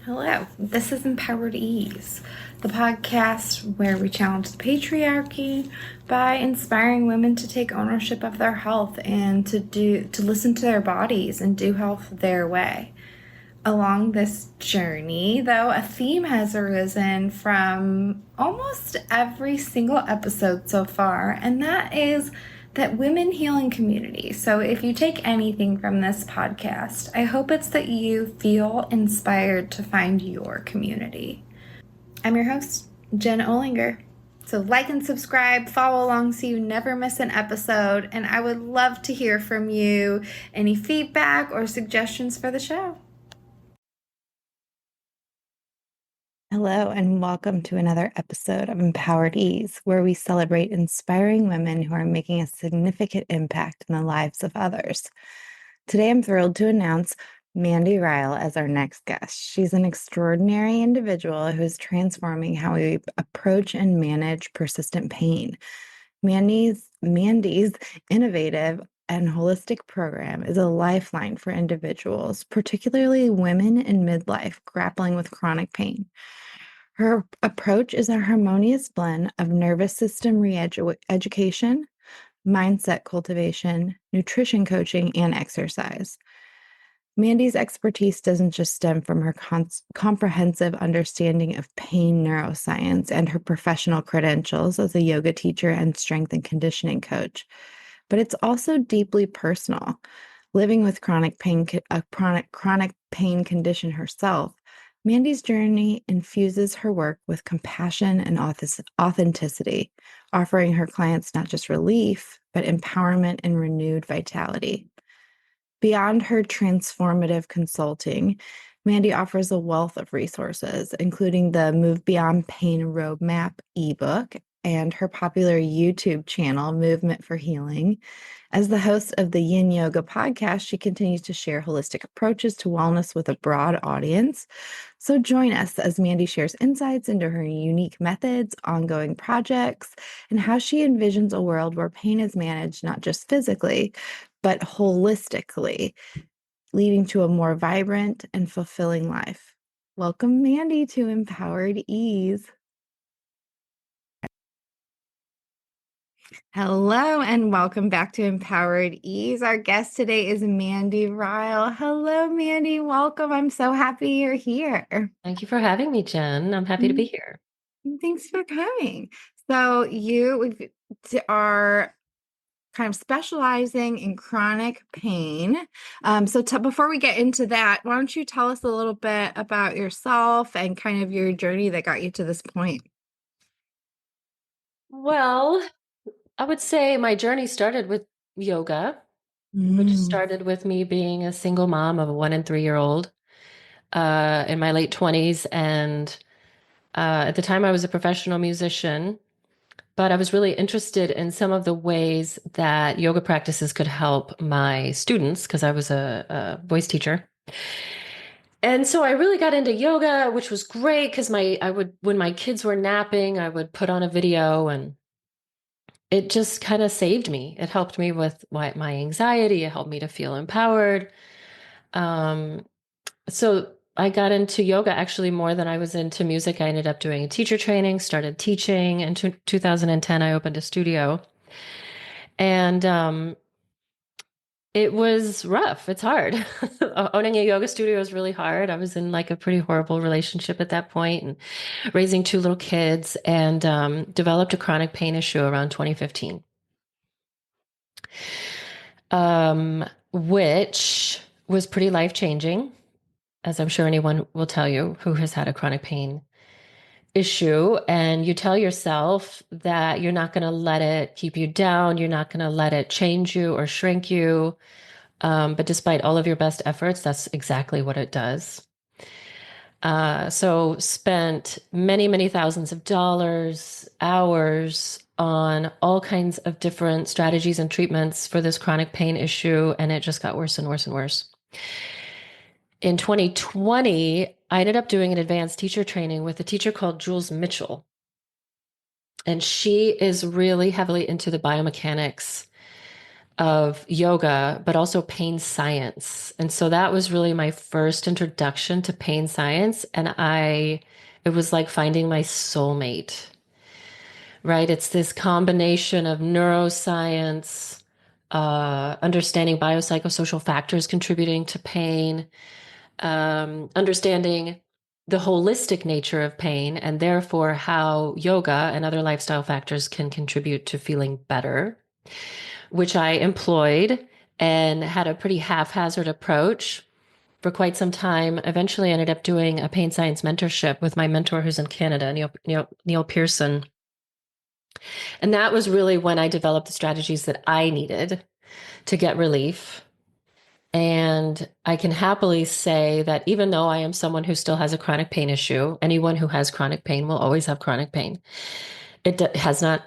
Hello, this is Empowered Ease, the podcast where we challenge the patriarchy by inspiring women to take ownership of their health and to listen to their bodies and do health their way. Along this journey, though, a theme has arisen from almost every single episode so far, and that is that women healing community. So if you take anything from this podcast, I hope it's that you feel inspired to find your community. I'm your host, Jen Olinger. So like and subscribe, follow along so you never miss an episode, and I would love to hear from you any feedback or suggestions for the show. Hello, and welcome to another episode of Empowered Ease, where we celebrate inspiring women who are making a significant impact in the lives of others. Today, I'm thrilled to announce Mandy Ryle as our next guest. She's an extraordinary individual who is transforming how we approach and manage persistent pain. Mandy's innovative and holistic program is a lifeline for individuals, particularly women in midlife grappling with chronic pain. Her approach is a harmonious blend of nervous system re-education, mindset cultivation, nutrition coaching, and exercise. Mandy's expertise doesn't just stem from her comprehensive understanding of pain neuroscience and her professional credentials as a yoga teacher and strength and conditioning coach, but it's also deeply personal. Living with a chronic pain condition herself, Mandy's journey infuses her work with compassion and authenticity, offering her clients not just relief, but empowerment and renewed vitality. Beyond her transformative consulting, Mandy offers a wealth of resources, including the Move Beyond Pain Roadmap ebook and her popular YouTube channel, Movement for Healing. As the host of the Yin Yoga podcast, she continues to share holistic approaches to wellness with a broad audience. So join us as Mandy shares insights into her unique methods, ongoing projects, and how she envisions a world where pain is managed not just physically, but holistically, leading to a more vibrant and fulfilling life. Welcome, Mandy, to Empowered Ease. Hello, and welcome back to Empowered Ease. Our guest today is Mandy Ryle. Hello, Mandy. Welcome. I'm so happy you're here. Thank you for having me, Jen. I'm happy to be here. Thanks for coming. So you are kind of specializing in chronic pain. Before we get into that, why don't you tell us a little bit about yourself and kind of your journey that got you to this point? Well, I would say my journey started with yoga, which Mm. started with me being a single mom of a 1 and 3-year-old in my late 20s. And at the time, I was a professional musician, but I was really interested in some of the ways that yoga practices could help my students because I was a voice teacher. And so I really got into yoga, which was great because when my kids were napping, I would put on a video and it just kind of saved me. It helped me with my anxiety. It helped me to feel empowered. Um, so I got into yoga actually more than I was into music. I ended up doing a teacher training, started teaching. In 2010, I opened a studio. And it was rough. It's hard. Owning a yoga studio is really hard. I was in like a pretty horrible relationship at that point and raising 2 little kids and developed a chronic pain issue around 2015. Which was pretty life changing, as I'm sure anyone will tell you who has had a chronic pain issue. And you tell yourself that you're not going to let it keep you down. You're not going to let it change you or shrink you. But despite all of your best efforts, that's exactly what it does. So spent many, many thousands of dollars, hours on all kinds of different strategies and treatments for this chronic pain issue, and it just got worse and worse and worse. In 2020, I ended up doing an advanced teacher training with a teacher called Jules Mitchell. And she is really heavily into the biomechanics of yoga, but also pain science. And so that was really my first introduction to pain science. It was like finding my soulmate, right? It's this combination of neuroscience, understanding biopsychosocial factors contributing to pain, understanding the holistic nature of pain, and therefore how yoga and other lifestyle factors can contribute to feeling better, which I employed and had a pretty haphazard approach for quite some time. Eventually ended up doing a pain science mentorship with my mentor who's in Canada, Neil Pearson. And that was really when I developed the strategies that I needed to get relief. And I can happily say that even though I am someone who still has a chronic pain issue, anyone who has chronic pain will always have chronic pain. Has not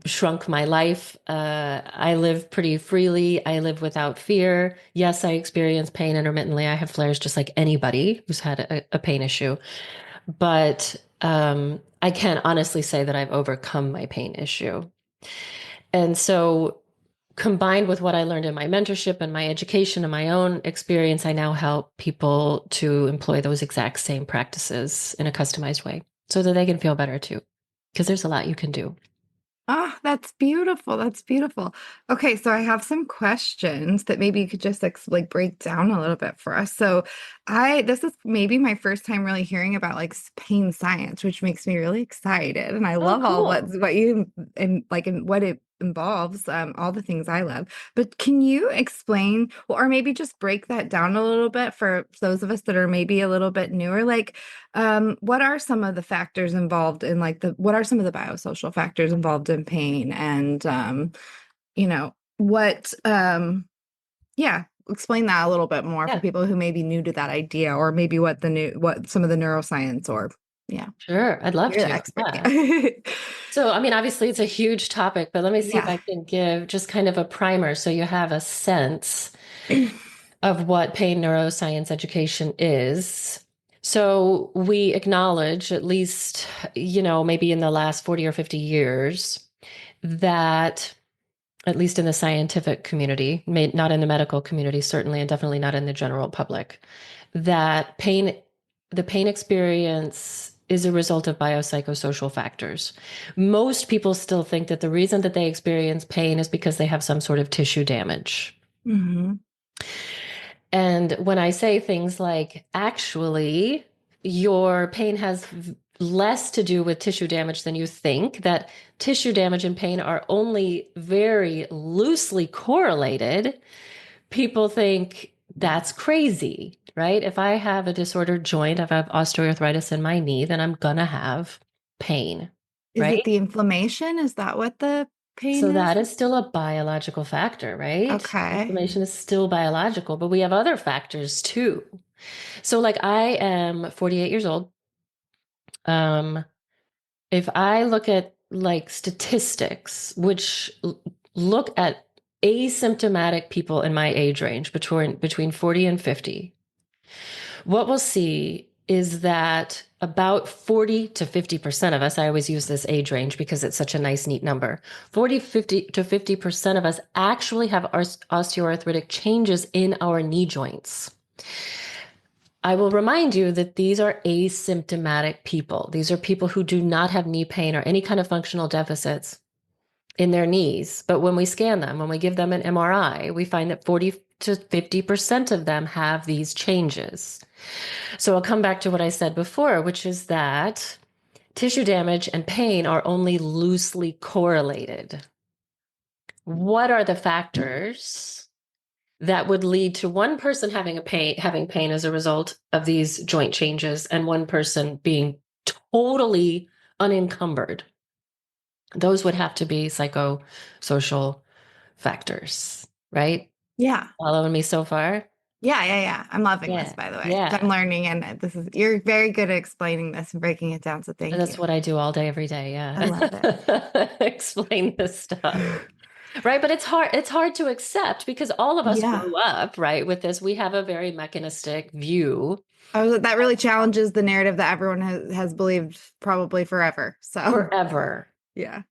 shrunk my life. I live pretty freely. I live without fear. Yes, I experience pain intermittently. I have flares just like anybody who's had a pain issue. But I can honestly say that I've overcome my pain issue. And so, combined with what I learned in my mentorship and my education and my own experience, I now help people to employ those exact same practices in a customized way so that they can feel better too. Because there's a lot you can do. Oh, that's beautiful. That's beautiful. Okay, so I have some questions that maybe you could just like break down a little bit for us. So, this is maybe my first time really hearing about like pain science, which makes me really excited, and I Oh, love all cool. what you and what it involves, all the things I love. But can you explain, or maybe just break that down a little bit for those of us that are maybe a little bit newer? Like, what are some of the factors involved in like what are some of the biosocial factors involved in pain? And what yeah, explain that a little bit more for Yeah, people who may be new to that idea, or maybe what some of the neuroscience, or yeah, sure. I'd love you're the to. expert. Yeah. Yeah. So, I mean, obviously, it's a huge topic, but let me see if Yeah. I can give just kind of a primer so you have a sense of what pain neuroscience education is. So, we acknowledge, at least, maybe in the last 40 or 50 years, that at least in the scientific community, not in the medical community, certainly, and definitely not in the general public, that the pain experience is a result of biopsychosocial factors. Most people still think that the reason that they experience pain is because they have some sort of tissue damage. Hmm. And when I say things like, actually, your pain has less to do with tissue damage than you think, that tissue damage and pain are only very loosely correlated, people think that's crazy, right? If I have a disordered joint, if I have osteoarthritis in my knee, then I'm going to have pain, Is it right? the inflammation? Is that what the pain So is? that is still a biological factor, right? Okay. Inflammation is still biological, but we have other factors too. So, like, I am 48 years old. Um, if I look at like statistics, which look at asymptomatic people in my age range between 40 and 50, what we'll see is that about 40 to 50% of us, I always use this age range because it's such a nice, neat number. 40, 50 to 50% of us actually have osteoarthritic changes in our knee joints. I will remind you that these are asymptomatic people. These are people who do not have knee pain or any kind of functional deficits in their knees. But when we scan them, when we give them an MRI, we find that 40 to 50% of them have these changes. So I'll come back to what I said before, which is that tissue damage and pain are only loosely correlated. What are the factors that would lead to one person having pain as a result of these joint changes and one person being totally unencumbered? Those would have to be psychosocial factors, right? Yeah. Following me so far? Yeah, yeah, yeah. I'm loving this, Yeah, by the way. I'm yeah. learning, and you're very good at explaining this and breaking it down. So thank That's you. what I do all day, every day. I Yeah. love it. Explain this stuff. Right. But it's hard to accept because all of us Yeah. grew up, right, with this. We have a very mechanistic view That really challenges the narrative that everyone has believed probably forever. So, forever. yeah.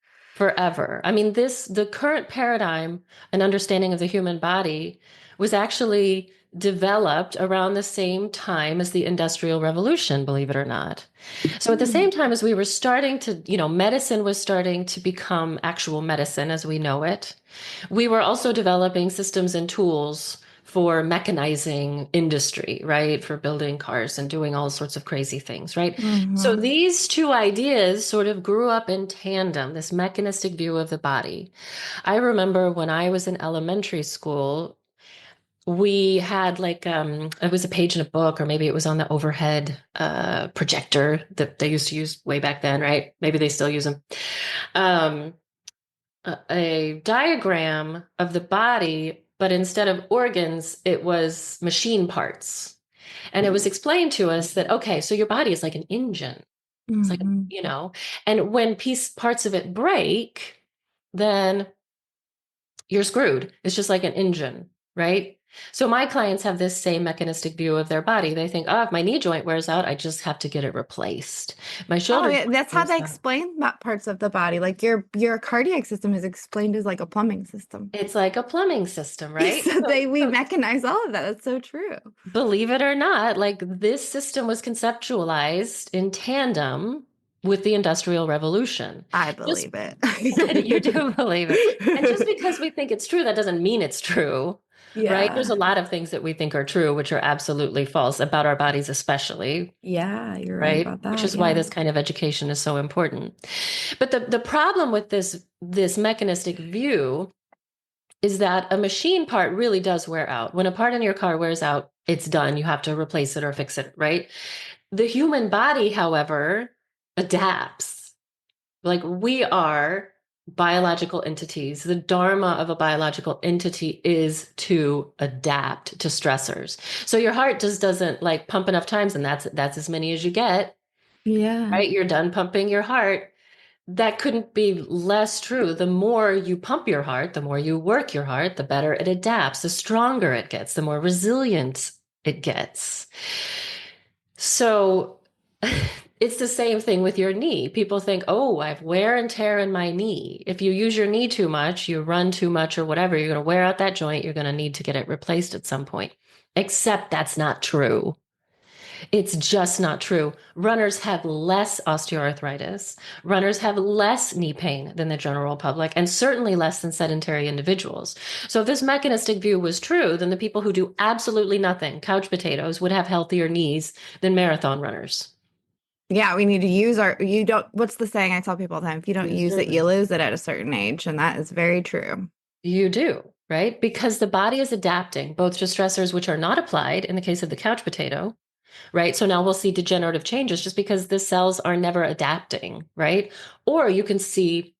forever. I mean, the current paradigm and understanding of the human body was actually developed around the same time as the Industrial Revolution, believe it or not. So at the Hmm. same time as we were starting to, medicine was starting to become actual medicine as we know it, we were also developing systems and tools for mechanizing industry, right? For building cars and doing all sorts of crazy things, right? So Hmm. these two ideas sort of grew up in tandem, this mechanistic view of the body. I remember when I was in elementary school, we had like it was a page in a book, or maybe it was on the overhead projector that they used to use way back then, right? Maybe they still use them. Um, a diagram of the body, but instead of organs, it was machine parts. And it was explained to us that, okay, so your body is like an engine. It's like, Hmm. and when parts of it break, then you're screwed. It's just like an engine, right? So my clients have this same mechanistic view of their body. They think, oh, if my knee joint wears out, I just have to get it replaced. My Oh, shoulder yeah, joint that's how wears they out. explain that parts of the body. Like your cardiac system is explained as like a plumbing system. It's like a plumbing system, right? So So, we so mechanize all of that. That's so true. believe it or not, like this system was conceptualized in tandem with the Industrial Revolution. I Just believe you it. do believe it. And just because we think it's true, that doesn't mean it's true, right? There's Yeah. a lot of things that we think are true, which are absolutely false about our bodies, especially, Yeah, you're right right? about Which that. is why Yeah. this kind of education is so important. But the problem with this mechanistic view is that a machine part really does wear out. When a part in your car wears out, it's done. You have to replace it or fix it, right? The human body, however, adapts. Like we are biological entities. The dharma of a biological entity is to adapt to stressors. So your heart just doesn't like pump enough times, and that's as many as you get, Yeah. right? You're done pumping your heart. That couldn't be less true. The more you pump your heart, the more you work your heart, the better it adapts, the stronger it gets, the more resilient it gets. So it's the same thing with your knee. People think, oh, I have wear and tear in my knee. If you use your knee too much, you run too much or whatever, you're going to wear out that joint. You're going to need to get it replaced at some point. Except that's not true. It's just not true. Runners have less osteoarthritis. Runners have less knee pain than the general public, and certainly less than sedentary individuals. So, if this mechanistic view was true, then the people who do absolutely nothing, couch potatoes, would have healthier knees than marathon runners. Yeah, we need to use you don't, what's the saying I tell people all the time? If you don't Use use or it, you lose. lose it at a certain age. And that is very true. You do, right? Because the body is adapting both to stressors which are not applied in the case of the couch potato, right? So now we'll see degenerative changes just because the cells are never adapting, right? Or you can see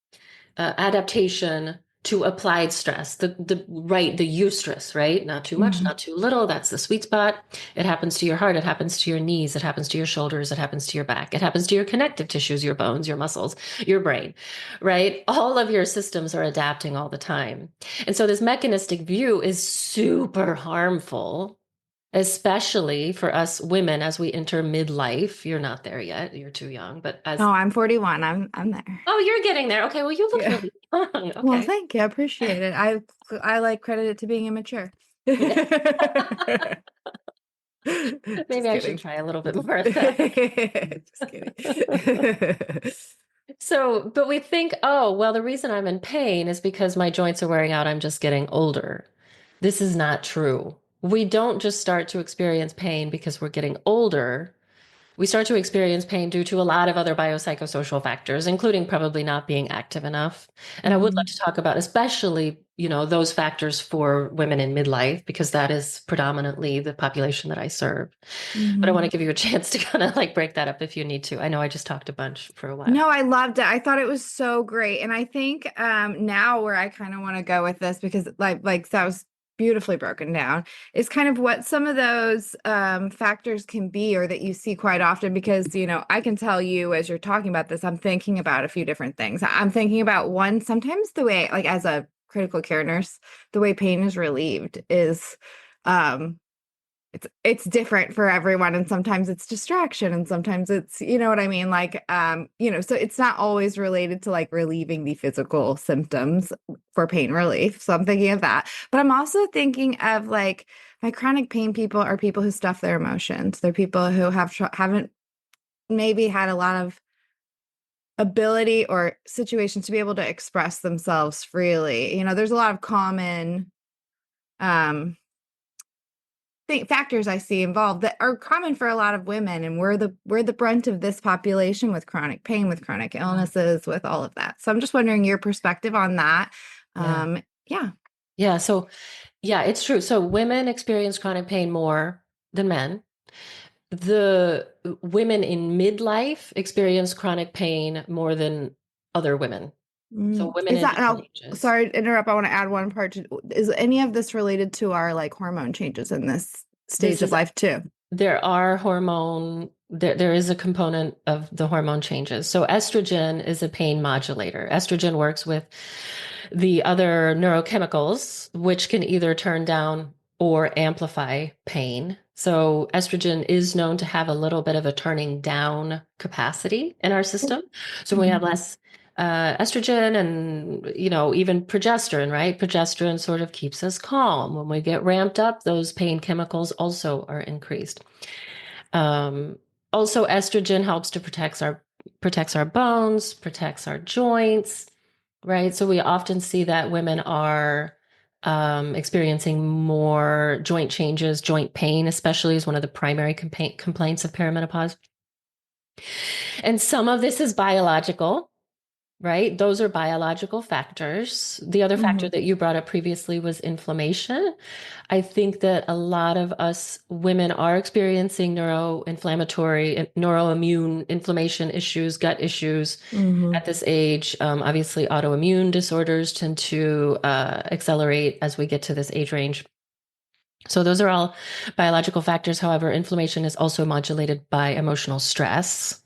adaptation to applied stress, the eustress, right? Not too much, Mhm. not too little. That's the sweet spot. It happens to your heart, it happens to your knees, it happens to your shoulders, it happens to your back, it happens to your connective tissues, your bones, your muscles, your brain, right? All of your systems are adapting all the time. And so this mechanistic view is super harmful, especially for us women as we enter midlife. You're not there yet, you're too young, but Oh, as I'm 41. I'm there. oh, you're getting there. Okay, well, you look Yeah. really young. Well, Okay. thank you. I appreciate it. I like credit it to being immature. Yeah. Maybe Just I should kidding. try a little bit more of that. Just kidding. So, but we think, oh, well, the reason I'm in pain is because my joints are wearing out. I'm just getting older. This is not true. We don't just start to experience pain because we're getting older. We start to experience pain due to a lot of other biopsychosocial factors, including probably not being active enough. And I would love Mhm. to talk about, especially, those factors for women in midlife, because that is predominantly the population that I serve. But I want to Mhm. give you a chance to kind of like break that up if you need to. I know I just talked a bunch for a while. No, I loved it. I thought it was so great. And I think now where I kind of want to go with this, because like that was beautifully broken down, is kind of what some of those factors can be, or that you see quite often. Because, I can tell you as you're talking about this, I'm thinking about a few different things. I'm thinking about one, sometimes the way, like as a critical care nurse, the way pain is relieved is it's different for everyone, and sometimes it's distraction and sometimes it's, you know what I mean, like so it's not always related to like relieving the physical symptoms for pain relief. So I'm thinking of that, but I'm also thinking of like my chronic pain people are people who stuff their emotions. They're people who haven't maybe had a lot of ability or situations to be able to express themselves freely. There's a lot of common um factors I see involved that are common for a lot of women, and we're the brunt of this population with chronic pain, with chronic Yeah. illnesses, with all of that. So I'm just wondering your perspective on that. Yeah. Yeah. Yeah. So, yeah, it's true. So women experience chronic pain more than men. The women in midlife experience chronic pain more than other women. So women Is in that different now? ages. Sorry to interrupt. I want to add one part is any of this related to our like hormone changes in this This stage of is life too? there is a component of the hormone changes. So estrogen is a pain modulator. Estrogen works with the other neurochemicals, which can either turn down or amplify pain. So estrogen is known to have a little bit of a turning down capacity in our system. So when we have Mhm. less estrogen and, even progesterone, right? Progesterone sort of keeps us calm. When we get ramped up, those pain chemicals also are increased. Um, Also, estrogen helps to protects our bones, protects our joints, right? So we often see that women are experiencing more joint changes, joint pain, especially is one of the primary complaints of perimenopause. And some of this is biological, right? Those are biological factors. The other factor Mhm. that you brought up previously was inflammation. I think that a lot of us women are experiencing neuroinflammatory, neuroimmune inflammation issues, gut issues Mhm. at this age. Obviously, autoimmune disorders tend to accelerate as we get to this age range. So, those are all biological factors. However, inflammation is also modulated by emotional stress.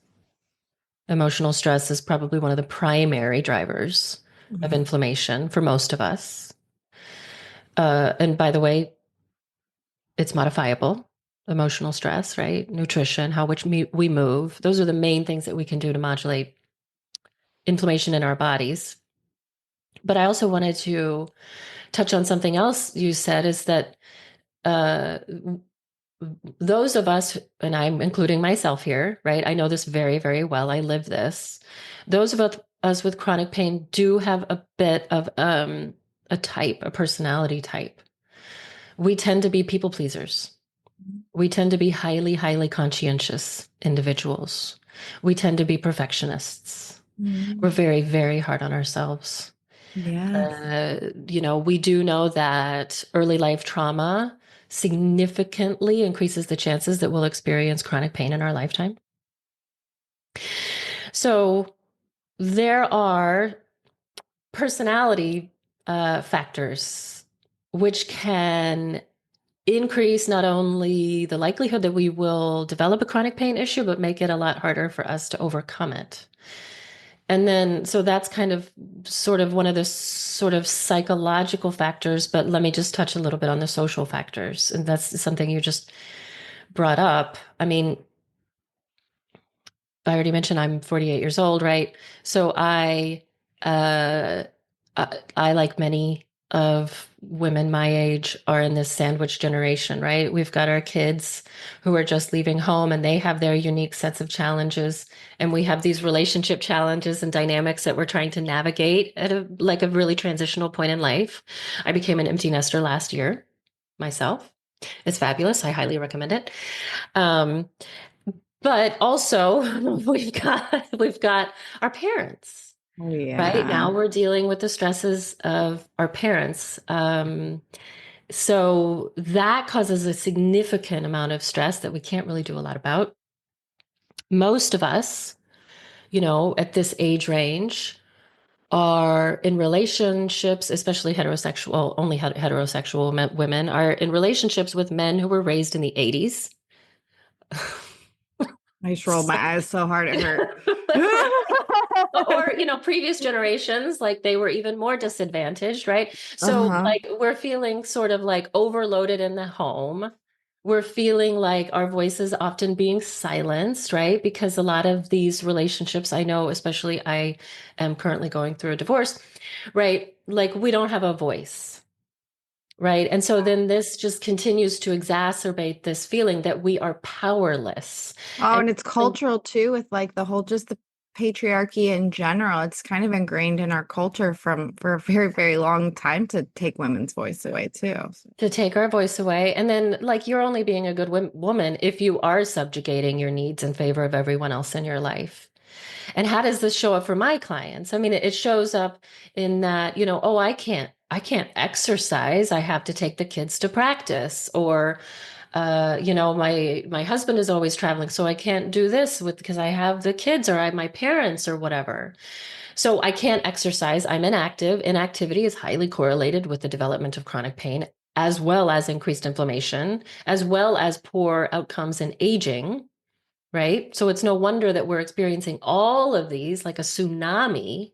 Emotional stress is probably one of the primary drivers of Mhm. inflammation for most of us. And by the way, it's modifiable. Emotional stress, right? Nutrition, how which we move. Those are the main things that we can do to modulate inflammation in our bodies. But I also wanted to touch on something else you said is that uh, those of us, and I'm including myself here, right? I know this very, very well. I live this. Those of us with chronic pain do have a bit of a personality type. We tend to be people pleasers. We tend to be highly, highly conscientious individuals. We tend to be perfectionists. We're Mhm. very, very hard on ourselves. Yes. We do know that early life trauma significantly increases the chances that we'll experience chronic pain in our lifetime. So there are personality factors which can increase not only the likelihood that we will develop a chronic pain issue, but make it a lot harder for us to overcome it. And then, so that's kind of sort of one of the sort of psychological factors, but let me just touch a little bit on the social factors. And that's something you just brought up. I mean, I already mentioned I'm 48 years old, right? So uh, I, like many of women my age, are in this sandwich generation, right? We've got our kids who are just leaving home and they have their unique sets of challenges. And we have these relationship challenges and dynamics that we're trying to navigate at a really transitional point in life. I became an empty nester last year myself. It's fabulous. I highly recommend it. Um, but also we've got our parents. Oh Right yeah. now, we're dealing with the stresses of our parents. So that causes a significant amount of stress that we can't really do a lot about. Most of us, at this age range, are in relationships, especially heterosexual, only heterosexual women are in relationships with men who were raised in the 80s. I just rolled my eyes so hard it hurt. Or previous generations, like they were even more disadvantaged, right? So Uh-huh. like we're feeling sort of like overloaded in the home, We're feeling like our voice is often being silenced, right? Because a lot of these relationships, I know, especially I am currently going through a divorce, right? Like we don't have a voice, right? And so then this just continues to exacerbate this feeling that we are powerless. Oh, And and it's cultural too, with like the whole just the patriarchy in general. It's kind of ingrained in our culture from for a very, very long time to take women's voice away too. to take our voice away. And then, like, you're only being a good woman if you are subjugating your needs in favor of everyone else in your life. And how does this show up for my clients? I mean, it shows up in that, oh, I can't exercise. I have to take the kids to practice. Or, my husband is always traveling, so I can't do this because I have the kids or I have my parents or whatever. So I can't exercise. I'm inactive. Inactivity is highly correlated with the development of chronic pain, as well as increased inflammation, as well as poor outcomes in aging, right? So it's no wonder that we're experiencing all of these like a tsunami.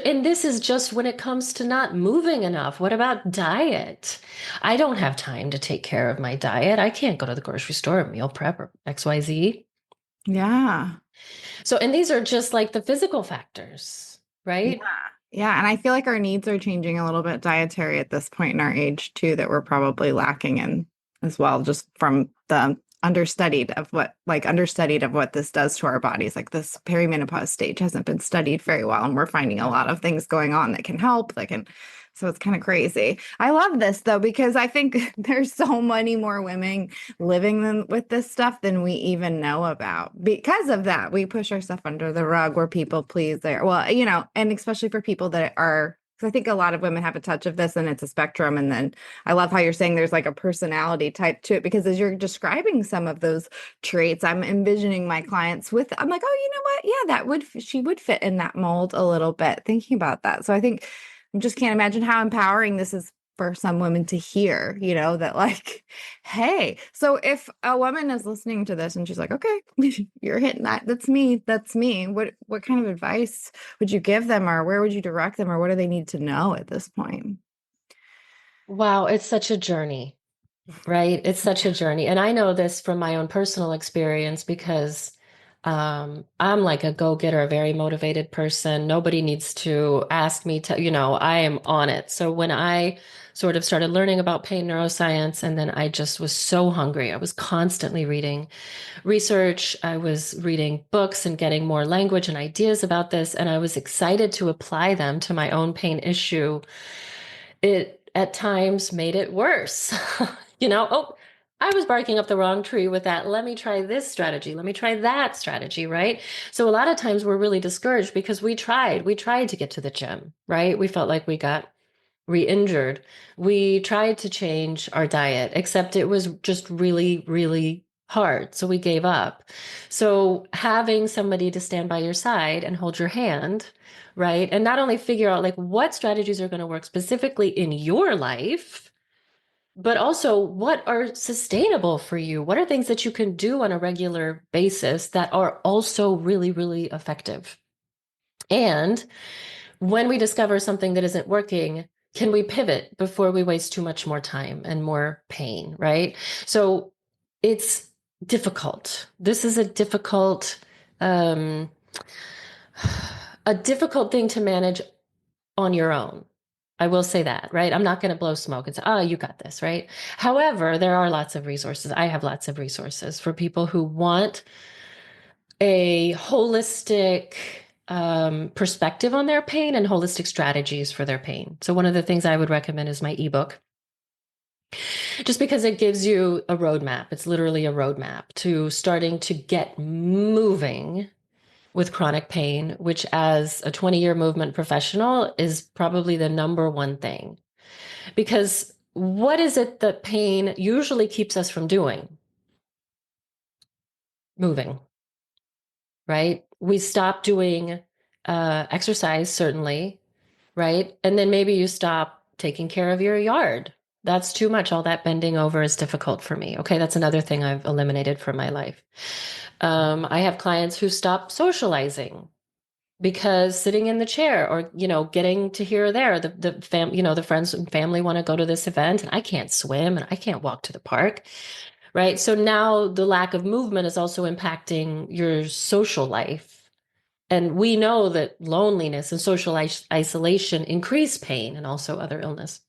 And this is just when it comes to not moving enough. What about diet? I don't have time to take care of my diet. I can't go to the grocery store, meal prep, or XYZ. Yeah. So, and these are just like the physical factors, Yeah. right? Yeah. And I feel like our needs are changing a little bit dietary at this point in our age too, that we're probably lacking in as well, just from the understudied of what this does to our bodies. Like this perimenopause stage hasn't been studied very well. And we're finding a lot of things going on that can help, so it's kind of crazy. I love this though, because I think there's so many more women with this stuff than we even know about. Because of that, we push our stuff under the rug. We're people pleaser. Well, and especially for people that are, because I think a lot of women have a touch of this and it's a spectrum. And then I love how you're saying there's like a personality type to it, because as you're describing some of those traits, I'm envisioning my clients I'm like, oh, you know what? Yeah, she would fit in that mold a little bit, thinking about that. So I think I just can't imagine how empowering this is for some women to hear, that like, hey, so if a woman is listening to this and she's like, okay, you're hitting that. That's me. What kind of advice would you give them, or where would you direct them, or what do they need to know at this point? Wow, it's such a journey, right? It's such a journey. And I know this from my own personal experience because I'm like a go-getter, a very motivated person. Nobody needs to ask me to, I am on it. So when I sort of started learning about pain neuroscience, and then I just was so hungry. I was constantly reading research. I was reading books and getting more language and ideas about this. And I was excited to apply them to my own pain issue. It at times made it worse. Oh, I was barking up the wrong tree with that. Let me try this strategy. Let me try that strategy, right? So a lot of times we're really discouraged because we tried to get to the gym, right? We felt like we got re-injured. We tried to change our diet, except it was just really, really hard. So we gave up. So having somebody to stand by your side and hold your hand, right? And not only figure out like what strategies are going to work specifically in your life, but also what are sustainable for you? What are things that you can do on a regular basis that are also really, really effective? And when we discover something that isn't working, can we pivot before we waste too much more time and more pain, right? So it's difficult. This is um, a difficult thing to manage on your own. I will say that, right? I'm not going to blow smoke and say, oh, you got this, right? However, there are lots of resources. I have lots of resources for people who want a holistic perspective on their pain and holistic strategies for their pain. So, one of the things I would recommend is my ebook, just because it gives you a roadmap. It's literally a roadmap to starting to get moving with chronic pain, which, as a 20-year movement professional, is probably the number one thing. Because what is it that pain usually keeps us from doing? Moving, right? We stop doing exercise, certainly, right? And then maybe you stop taking care of your yard. That's too much. All that bending over is difficult for me. Okay, that's another thing I've eliminated from my life. I have clients who stop socializing, because sitting in the chair or, getting to here or there, the friends and family want to go to this event and I can't swim and I can't walk to the park, right? So now the lack of movement is also impacting your social life. And we know that loneliness and social isolation increase pain and also other illness.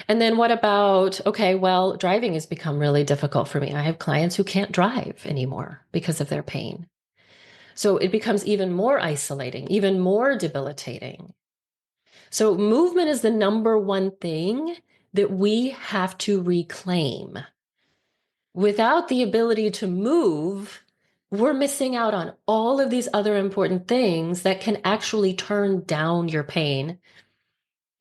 And then what about, okay, well, driving has become really difficult for me. I have clients who can't drive anymore because of their pain. So it becomes even more isolating, even more debilitating. So movement is the number one thing that we have to reclaim. Without the ability to move, we're missing out on all of these other important things that can actually turn down your pain,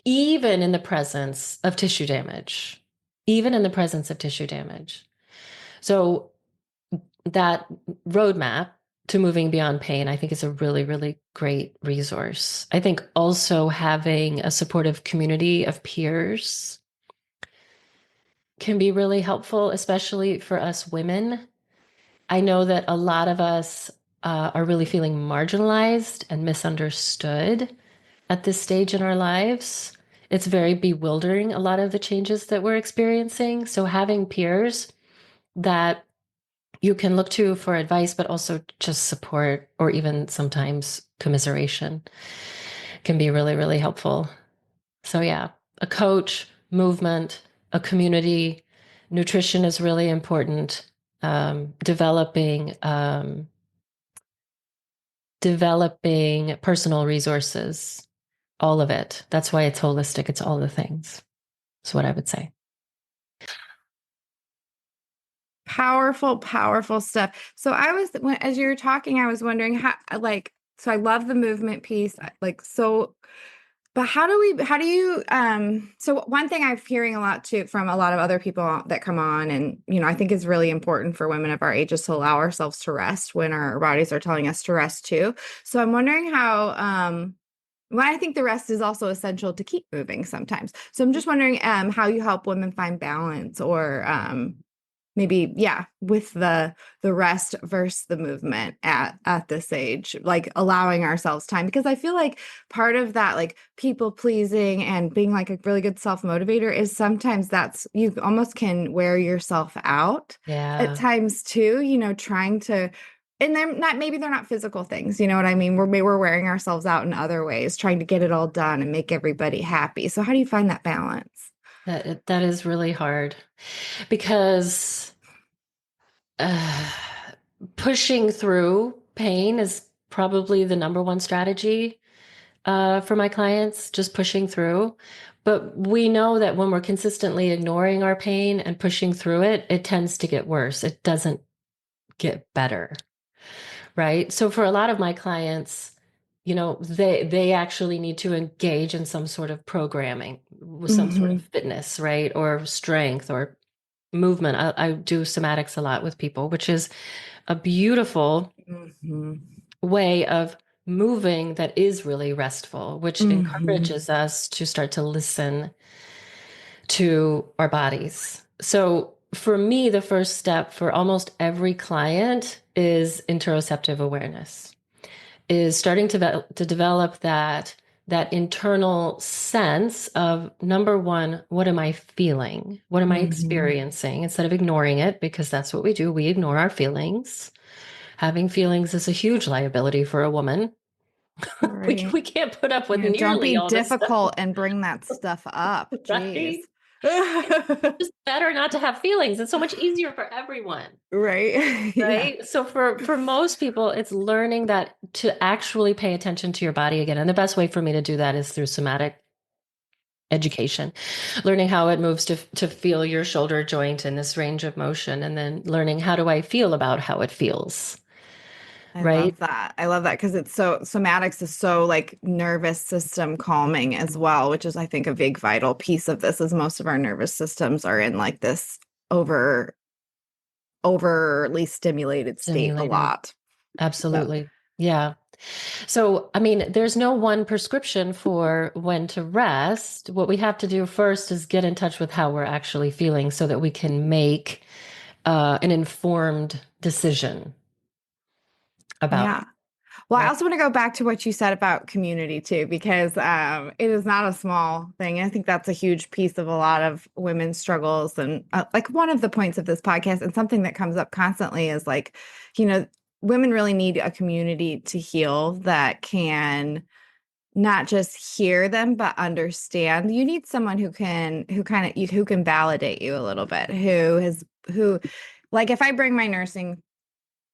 even in the presence of tissue damage. Even in the presence of tissue damage. So that roadmap to moving beyond pain, I think is a really, really great resource. I think also having a supportive community of peers can be really helpful, especially for us women. I know that a lot of us are really feeling marginalized and misunderstood at this stage in our lives. It's very bewildering, a lot of the changes that we're experiencing. So having peers that you can look to for advice, but also just support or even sometimes commiseration can be really, really helpful. So, yeah, a coach, movement, a community, nutrition is really important. Developing personal resources, all of it. That's why it's holistic. It's all the things. That's what I would say. Powerful, powerful stuff. So as you were talking, I was wondering so I love the movement piece, but how do you, so one thing I'm hearing a lot too from a lot of other people that come on, and, I think is really important for women of our ages to allow ourselves to rest when our bodies are telling us to rest too. So I'm wondering well, I think the rest is also essential to keep moving sometimes. So I'm just wondering, how you help women find balance or, maybe, yeah, with the rest versus the movement at this age, like allowing ourselves time, because I feel like part of that, like people pleasing and being like a really good self motivator, is sometimes that's, you almost can wear yourself out at Yeah. times too, trying to, and then not, maybe they're not physical things, you know what I mean, we're wearing ourselves out in other ways, trying to get it all done and make everybody happy. So how do you find that balance? That is really hard because uh, pushing through pain is probably the number one strategy for my clients, just pushing through. But we know that when we're consistently ignoring our pain and pushing through it, it tends to get worse. It doesn't get better, right? So for a lot of my clients, they actually need to engage in some sort of programming with some sort of Hmm. fitness, right? Or strength or movement. I do somatics a lot with people, which is a beautiful Hmm. way of moving that is really restful, which Hmm. encourages us to start to listen to our bodies. So for me, the first step for almost every client is interoceptive awareness, is starting to develop that internal sense of, number one, what am I feeling? What am I Hmm. experiencing? Instead of ignoring it, because that's what we do. We ignore our feelings. Having feelings is a huge liability for a woman. We, Right. we can't put up with Yeah, don't be nearly all this stuff, difficult and bring that stuff up. Jeez. right? It's better not to have feelings. It's so much easier for everyone. Right. Yeah. Right. So for most people, it's learning that to actually pay attention to your body again. And the best way for me to do that is through somatic education, learning how it moves to feel your shoulder joint in this range of motion, and then learning how do I feel about how it feels. I Right. love that. I love that because it's so somatics is so like nervous system calming as well, which is I think a big vital piece of this is most of our nervous systems are in like this over overly stimulated state a Stimulated. lot. So, Absolutely. Yeah. So, I mean, there's no one prescription for when to rest. What we have to do first is get in touch with how we're actually feeling so that we can make an informed decision about yeah. it. Well, I Right. also want to go back to what you said about community too, because it is not a small thing. I think that's a huge piece of a lot of women's struggles. And like one of the points of this podcast, and something that comes up constantly is like, you know, women really need a community to heal that can not just hear them, but understand. You need someone who can validate you a little bit, who, like if I bring my nursing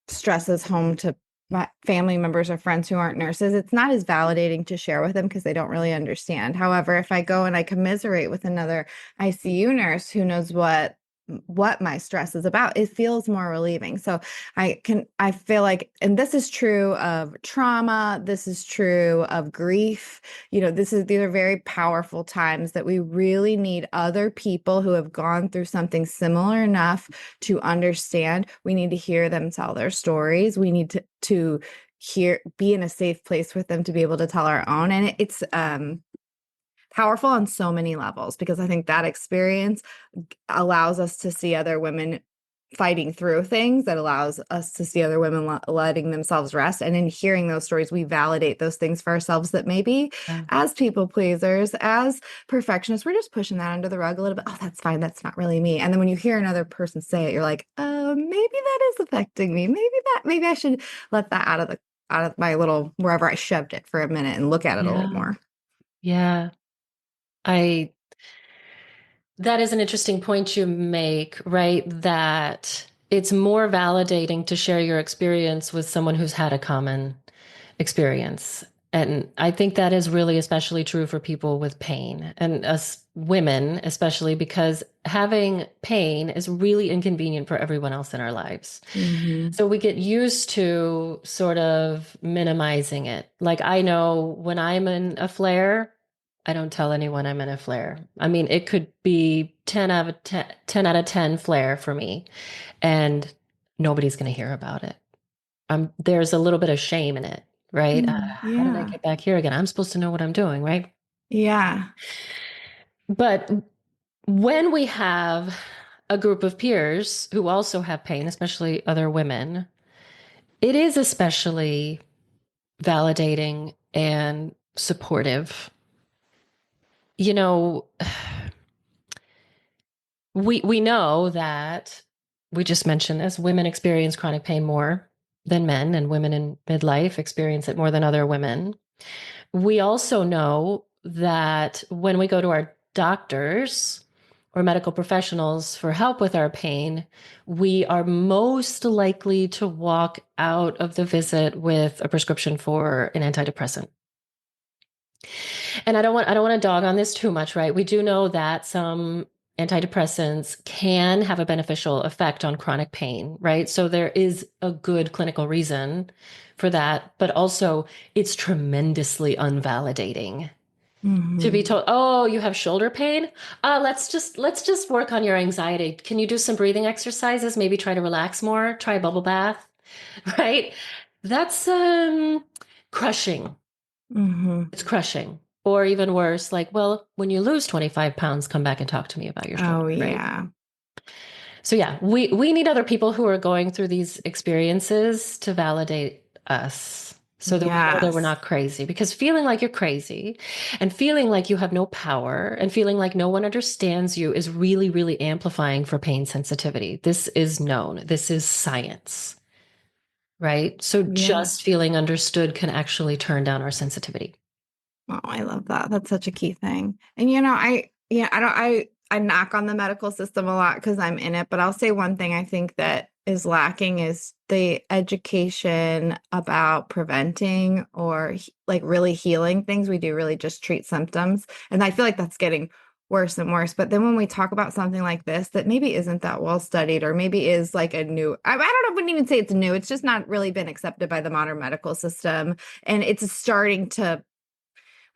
stresses home to my family members or friends who aren't nurses, it's not as validating to share with them because they don't really understand. However, if I go and I commiserate with another ICU nurse who knows what my stress is about, it feels more relieving. So I feel like, and this is true of trauma, this is true of grief. These are very powerful times that we really need other people who have gone through something similar enough to understand. We need to hear them tell their stories. We need to be in a safe place with them to be able to tell our own. And it's powerful on so many levels, because I think that experience allows us to see other women fighting through things, that allows us to see other women letting themselves rest. And in hearing those stories, we validate those things for ourselves, that maybe Yeah. as people pleasers, as perfectionists, we're just pushing that under the rug a little bit. Oh, that's fine. That's not really me. And then when you hear another person say it, you're like, oh, maybe that is affecting me. Maybe I should let that out of my little, wherever I shoved it, for a minute and look at it a little Yeah. more. Yeah. I That is an interesting point you make, right? That it's more validating to share your experience with someone who's had a common experience. And I think that is really especially true for people with pain, and us women, especially because having pain is really inconvenient for everyone else in our lives. Hmm. So we get used to sort of minimizing it. Like I know when I'm in a flare, I don't tell anyone I'm in a flare. I mean, it could be 10 out of 10, 10 out of 10 flare for me, and nobody's going to hear about it. There's a little bit of shame in it, right? How did I Yeah. get back here again? I'm supposed to know what I'm doing, right? Yeah. But when we have a group of peers who also have pain, especially other women, it is especially validating and supportive. You know, we know that we just mentioned this, women experience chronic pain more than men, and women in midlife experience it more than other women. We also know that when we go to our doctors or medical professionals for help with our pain, we are most likely to walk out of the visit with a prescription for an antidepressant. And I don't want to dog on this too much, right? We do know that some antidepressants can have a beneficial effect on chronic pain, right? So there is a good clinical reason for that, but also it's tremendously unvalidating to be Hmm. told, "Oh, you have shoulder pain? Let's just work on your anxiety. Can you do some breathing exercises? Maybe try to relax more, try a bubble bath," right? That's crushing. Hmm. It's crushing. Or even worse, like, well, when you lose 25 pounds, come back and talk to me about your shoulder, Oh, right? yeah. So yeah, we need other people who are going through these experiences to validate us so that we know that we're Yes. not crazy. Because feeling like you're crazy and feeling like you have no power and feeling like no one understands you is really, really amplifying for pain sensitivity. This is known. This is science, right? So Yeah. just feeling understood can actually turn down our sensitivity. Oh, I love that. That's such a key thing. And I knock on the medical system a lot because I'm in it, but I'll say one thing I think that is lacking is the education about preventing or like really healing things. We do really just treat symptoms. And I feel like that's getting worse and worse. But then when we talk about something like this that maybe isn't that well studied, or maybe is like a new, I don't know, I wouldn't even say it's new. It's just not really been accepted by the modern medical system. And it's starting to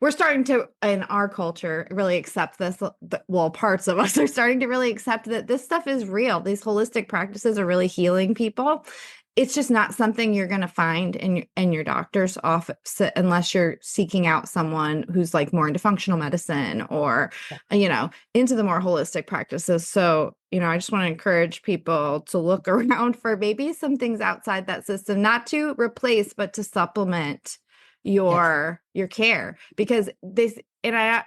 we're starting to, in our culture, really accept this. Well, parts of us are starting to really accept that this stuff is real. These holistic practices are really healing people. It's just not something you're going to find in your doctor's office unless you're seeking out someone who's like more into functional medicine or, into the more holistic practices. So I just want to encourage people to look around for maybe some things outside that system, not to replace, but to supplement Yes. your care. Because this, and I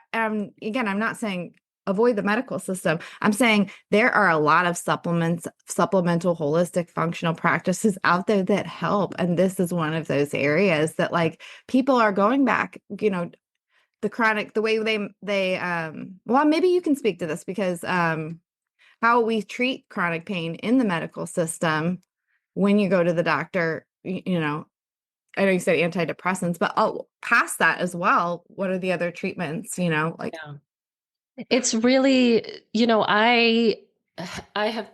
again, I'm not saying avoid the medical system. I'm saying there are a lot of supplemental holistic functional practices out there that help. And this is one of those areas that like people are going back, the way well, maybe you can speak to this because how we treat chronic pain in the medical system when you go to the doctor, I know you said antidepressants, but past that as well, what are the other treatments, like, Yeah. It's really, I have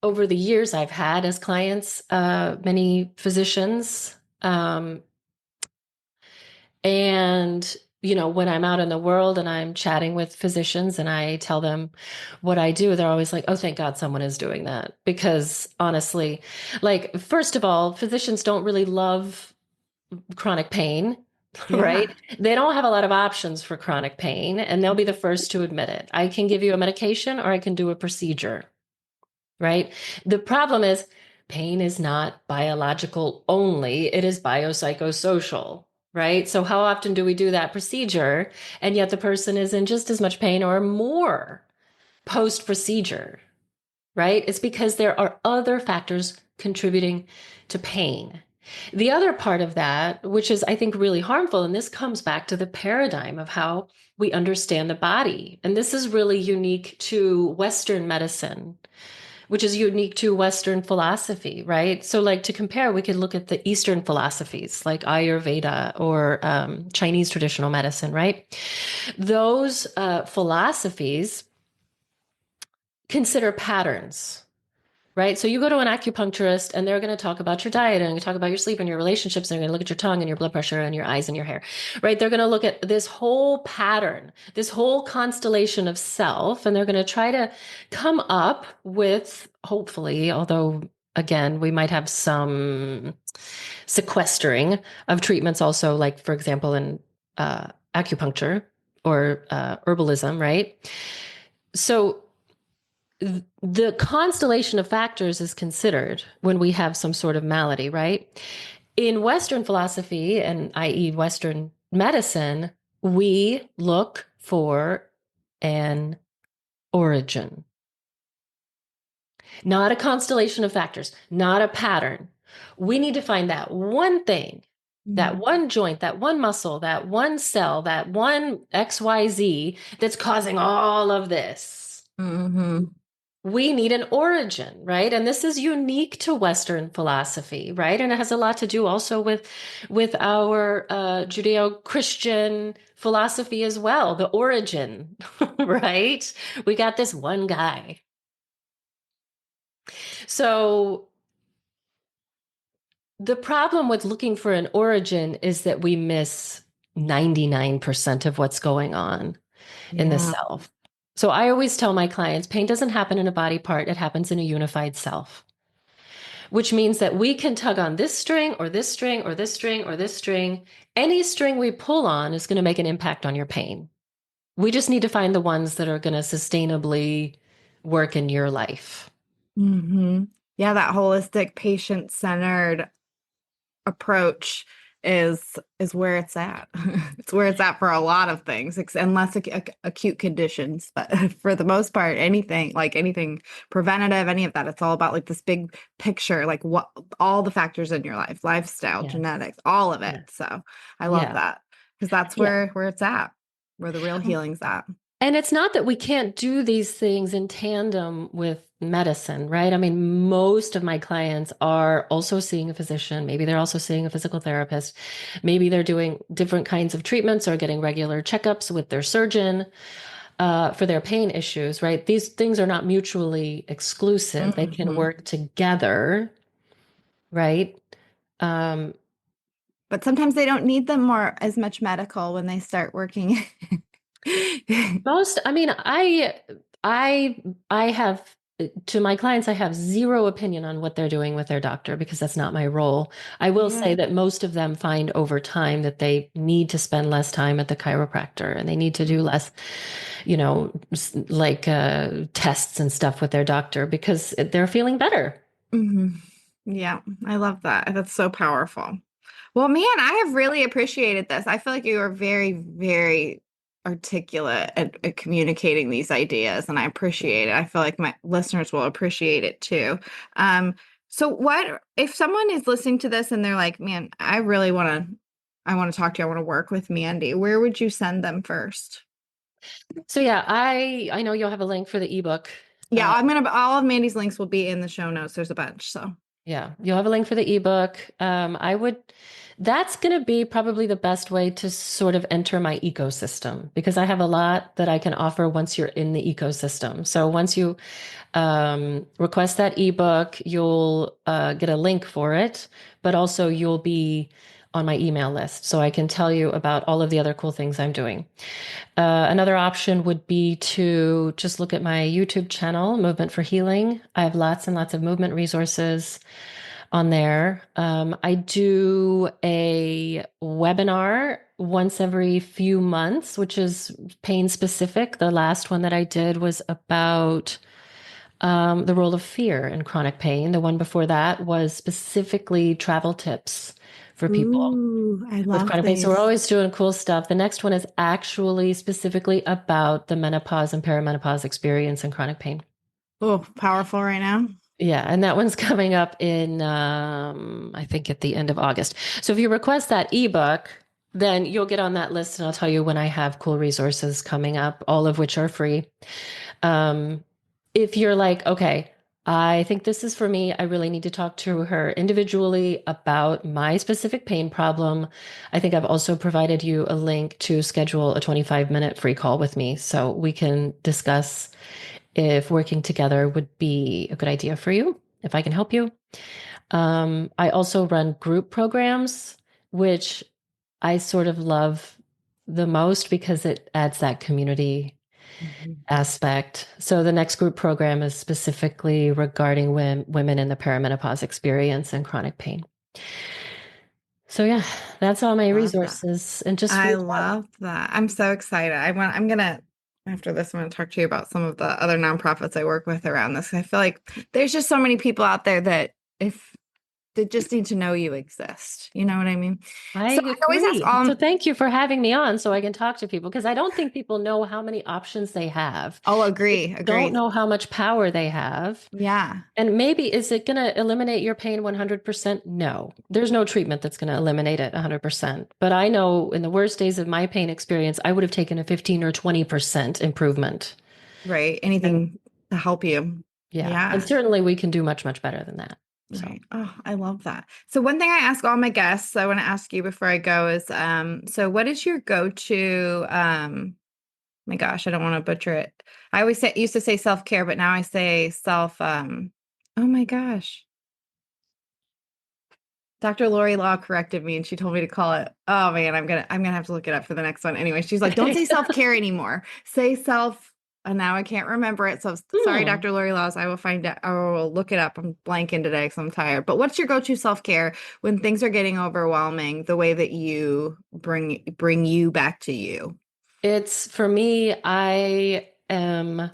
over the years I've had as clients many physicians. And when I'm out in the world and I'm chatting with physicians and I tell them what I do, they're always like, "Oh, thank God someone is doing that." Because honestly, like, first of all, physicians don't really love chronic pain, right? yeah. They don't have a lot of options for chronic pain, and they'll be the first to admit it. I can give you a medication or I can do a procedure, right? The problem is pain is not biological only, it is biopsychosocial, right? So, how often do we do that procedure and yet the person is in just as much pain or more post procedure, right? It's because there are other factors contributing to pain. The other part of that, which is, I think, really harmful, and this comes back to the paradigm of how we understand the body. And this is really unique to Western medicine, which is unique to Western philosophy, right? So, like, to compare, we could look at the Eastern philosophies like Ayurveda or Chinese traditional medicine, right? Those philosophies consider patterns. Right. So you go to an acupuncturist and they're going to talk about your diet and talk about your sleep and your relationships. And they're going to look at your tongue and your blood pressure and your eyes and your hair. Right. They're going to look at this whole pattern, this whole constellation of self. And they're going to try to come up with, hopefully, although again, we might have some sequestering of treatments also, like, for example, in acupuncture or herbalism. Right. So the constellation of factors is considered when we have some sort of malady, right? In Western philosophy, and i.e., Western medicine, we look for an origin, not a constellation of factors, not a pattern. We need to find that one thing, that one joint, that one muscle, that one cell, that one XYZ that's causing all of this. Mm-hmm. We need an origin, right? And this is unique to Western philosophy, right? And it has a lot to do also with our Judeo-Christian philosophy as well, the origin, right? We got this one guy. So the problem with looking for an origin is that we miss 99% of what's going on in the Yeah. self. So I always tell my clients, pain doesn't happen in a body part, it happens in a unified self, which means that we can tug on this string or this string or this string or this string. Any string we pull on is going to make an impact on your pain. We just need to find the ones that are going to sustainably work in your life. Mm-hmm. Yeah, that holistic patient-centered approach is where it's at. It's where it's at for a lot of things, unless acute conditions. But for the most part, anything preventative, any of that, it's all about like this big picture, like what all the factors in your life, lifestyle, Yes. genetics, all of it. Yeah. So I love Yeah. that because that's Yeah. where it's at, where the real healing's at. And it's not that we can't do these things in tandem with medicine, right? I mean, most of my clients are also seeing a physician. Maybe they're also seeing a physical therapist. Maybe they're doing different kinds of treatments or getting regular checkups with their surgeon for their pain issues, right? These things are not mutually exclusive. They can Hmm. work together, right? Um, But sometimes they don't need them more as much medical when they start working. I mean, I have to my clients, I have zero opinion on what they're doing with their doctor because that's not my role. I will say Yeah. that most of them find over time that they need to spend less time at the chiropractor and they need to do less, tests and stuff with their doctor because they're feeling better. Hmm. Yeah, I love that. That's so powerful. Well, man, I have really appreciated this. I feel like you are very, very articulate at communicating these ideas, and I appreciate it. I feel like my listeners will appreciate it too. Um, so what if someone is listening to this and they're like, man, I want to talk to you, I want to work with Mandy. Where would you send them first? So yeah, I know you'll have a link for the ebook. Yeah, I'm gonna, all of Mandy's links will be in the show notes. There's a bunch, so. Yeah, you'll have a link for the ebook. That's going to be probably the best way to sort of enter my ecosystem because I have a lot that I can offer once you're in the ecosystem. So once you request that ebook, you'll get a link for it, but also you'll be on my email list. So I can tell you about all of the other cool things I'm doing. Another option would be to just look at my YouTube channel, Movement for Healing. I have lots and lots of movement resources on there. I do a webinar once every few months, which is pain specific. The last one that I did was about the role of fear in chronic pain. The one before that was specifically travel tips for people Ooh, I with love chronic pain. So we're these. always doing cool stuff. The next one is actually specifically about the menopause and perimenopause experience in chronic pain. Oh, powerful right now. Yeah, and that one's coming up in I think at the end of August. So if you request that ebook, then you'll get on that list and I'll tell you when I have cool resources coming up, all of which are free. Um, if you're like, okay, I think this is for me, I really need to talk to her individually about my specific pain problem. I think I've also provided you a link to schedule a 25-minute free call with me so we can discuss if working together would be a good idea for you, if I can help you. I also run group programs, which I sort of love the most because it adds that community Mhm. aspect. So the next group program is specifically regarding women in the perimenopause experience and chronic pain. So yeah, that's all my Love that. resources and just I reach out. love that. I'm so excited. I'm gonna, after this, I'm gonna talk to you about some of the other nonprofits I work with around this. I feel like there's just so many people out there that if they just need to know you exist. You know what I mean? I So I always ask agree. So thank you for having me on so I can talk to people because I don't think people know how many options they have. oh, They agree, don't agree. know how much power they have. Yeah, And maybe is it going to eliminate your pain 100%? No. There's no treatment that's going to eliminate it 100%. But I know in the worst days of my pain experience, I would have taken a 15 or 20% improvement. right. And Anything to help you. yeah, and Yeah. certainly we can do much, much better than that. So Right. Oh, I love that. So one thing I ask all my guests, I want to ask you before I go is, so what is your go-to, my gosh, I don't want to butcher it. I always say, used to say self-care, but now I say oh my gosh. Dr. Lori Law corrected me and she told me to call it. Oh man, I'm gonna have to look it up for the next one. Anyway, she's like, don't okay. say self-care anymore. Say self, and now I can't remember it. So sorry, Hmm. Dr. Lori Laws. I will find it. I will look it up. I'm blanking today because I'm tired. But what's your go-to self-care when things are getting overwhelming, the way that you bring you back to you? It's for me, I am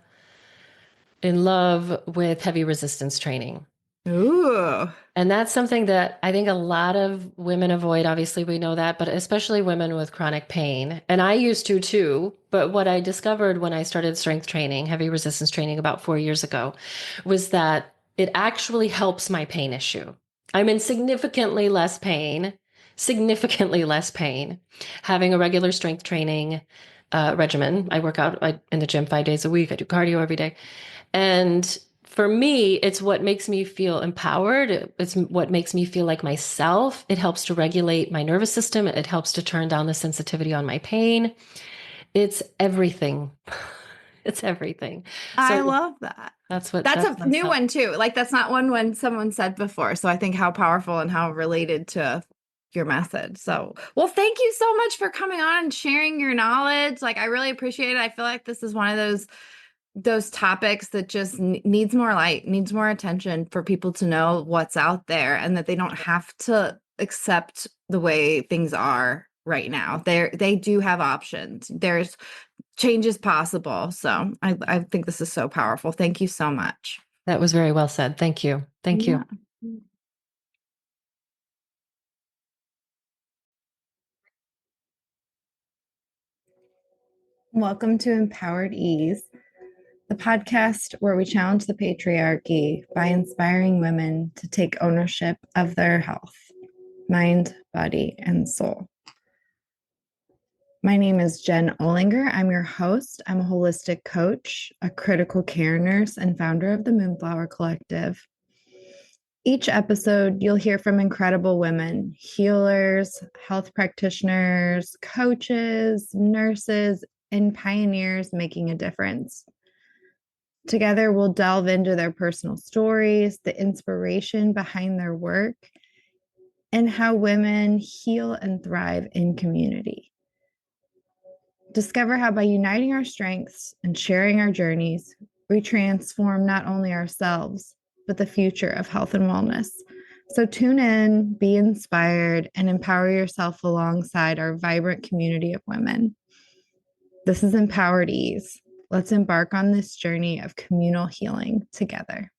in love with heavy resistance training. Ooh. And that's something that I think a lot of women avoid. Obviously, we know that, but especially women with chronic pain. And I used to too. But what I discovered when I started strength training, heavy resistance training about 4 years ago, was that it actually helps my pain issue. I'm in significantly less pain, having a regular strength training regimen. I work out in the gym 5 days a week. I do cardio every day. And for me, it's what makes me feel empowered. It's what makes me feel like myself. It helps to regulate my nervous system. It helps to turn down the sensitivity on my pain. It's everything. It's everything. I So love that. That's that's a my new stuff. one too. Like that's not one when someone said before. So I think how powerful and how related to your message. So, well, thank you so much for coming on and sharing your knowledge. Like I really appreciate it. I feel like this is one of those those topics that just needs more light, needs more attention for people to know what's out there and that they don't have to accept the way things are right now. They do have options. There's changes possible. So I think this is so powerful. Thank you so much. That was very well said. Thank you. Thank you. Yeah. Welcome to Empowered Ease, the podcast where we challenge the patriarchy by inspiring women to take ownership of their health, mind, body, and soul. My name is Jen Olinger. I'm your host. I'm a holistic coach, a critical care nurse, and founder of the Moonflower Collective. Each episode, you'll hear from incredible women, healers, health practitioners, coaches, nurses, and pioneers making a difference. Together, we'll delve into their personal stories, the inspiration behind their work, and how women heal and thrive in community. Discover how by uniting our strengths and sharing our journeys, we transform not only ourselves, but the future of health and wellness. So tune in, be inspired, and empower yourself alongside our vibrant community of women. This is Empowered Ease. Let's embark on this journey of communal healing together.